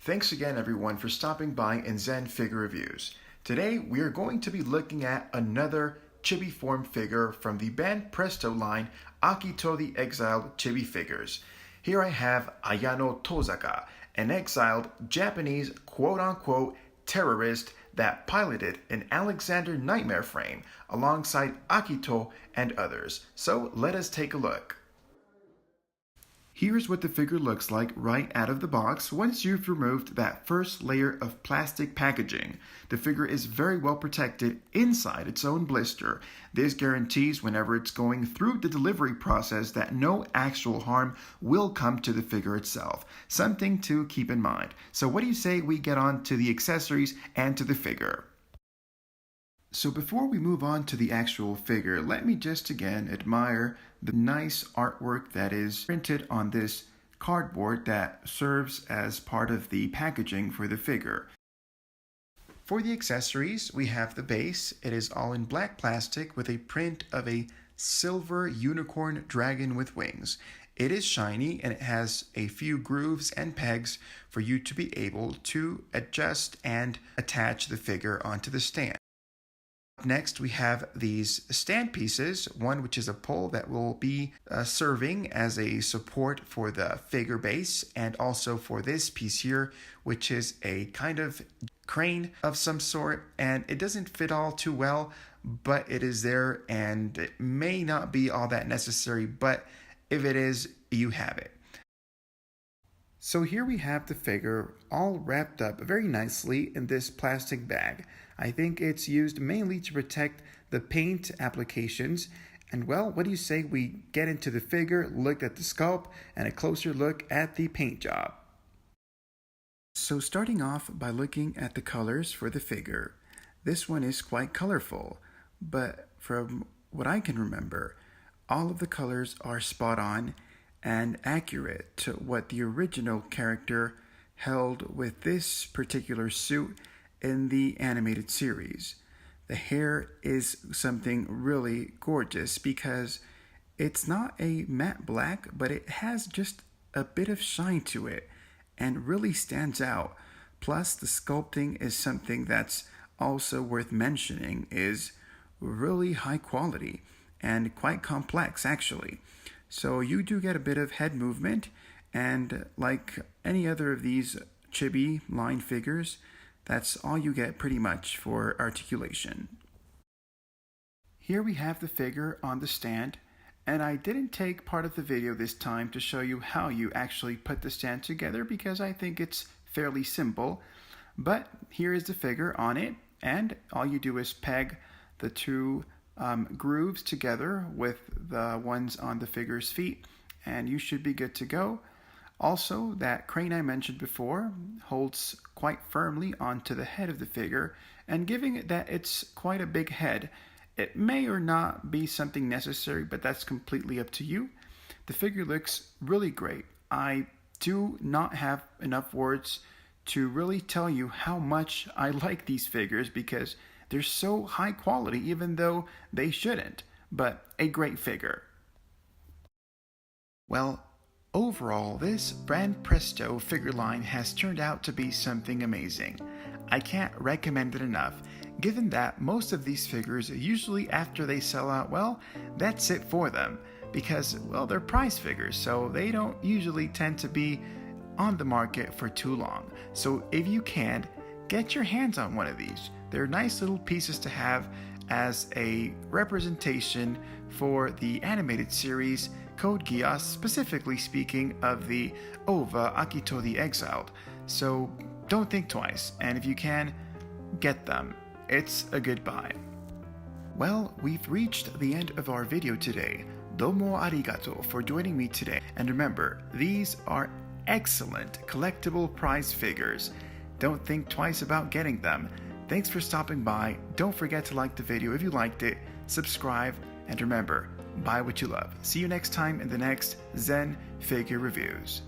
Thanks again everyone for stopping by in Zen Figure Reviews. Today we are going to be looking at another chibi form figure from the Band Presto line Akito the Exiled Chibi figures. Here I have Ayano Kosaka, an exiled Japanese quote-unquote terrorist that piloted an Alexander Nightmare frame alongside Akito and others. So let us take a look. Here's what the figure looks like right out of the box once you've removed that first layer of plastic packaging. The figure is very well protected inside its own blister. This guarantees whenever it's going through the delivery process that no actual harm will come to the figure itself. Something to keep in mind. So what do you say we get on to the accessories and to the figure? So before we move on to the actual figure, let me just again admire the nice artwork that is printed on this cardboard that serves as part of the packaging for the figure. For the accessories, we have the base. It is all in black plastic with a print of a silver unicorn dragon with wings. It is shiny and it has a few grooves and pegs for you to be able to adjust and attach the figure onto the stand. Next, we have these stand pieces, one which is a pole that will be serving as a support for the figure base, and also for this piece here, which is a kind of crane of some sort, and it doesn't fit all too well, but it is there, and it may not be all that necessary, but if it is, you have it. So here we have the figure all wrapped up very nicely in this plastic bag. I think it's used mainly to protect the paint applications. And well, what do you say we get into the figure, look at the sculpt, and a closer look at the paint job? So starting off by looking at the colors for the figure. This one is quite colorful, but from what I can remember, all of the colors are spot on and accurate to what the original character held with this particular suit in the animated series. The hair is something really gorgeous because it's not a matte black, but it has just a bit of shine to it and really stands out. Plus, the sculpting is something that's also worth mentioning, is really high quality and quite complex actually. So you do get a bit of head movement, and like any other of these chibi line figures, that's all you get pretty much for articulation. Here we have the figure on the stand, and I didn't take part of the video this time to show you how you actually put the stand together because I think it's fairly simple. But here is the figure on it, and all you do is peg the two grooves together with the ones on the figure's feet, and you should be good to go. Also, that crane I mentioned before holds quite firmly onto the head of the figure, and given that it's quite a big head, it may or not be something necessary, but that's completely up to you. The figure looks really great. I do not have enough words to really tell you how much I like these figures because they're so high quality even though they shouldn't, but a great figure. Well, overall, this Band Presto figure line has turned out to be something amazing. I can't recommend it enough, given that most of these figures, usually after they sell out, well, that's it for them, because, well, they're prize figures, so they don't usually tend to be on the market for too long. So if you can, get your hands on one of these. They're nice little pieces to have as a representation for the animated series Code Geass, specifically speaking of the OVA Akito the Exiled. So don't think twice, and if you can, get them. It's a good buy. Well, we've reached the end of our video today. Domo arigato for joining me today. And remember, these are excellent collectible prize figures. Don't think twice about getting them. Thanks for stopping by. Don't forget to like the video if you liked it, subscribe, and remember, buy what you love. See you next time in the next Zen Figure Reviews.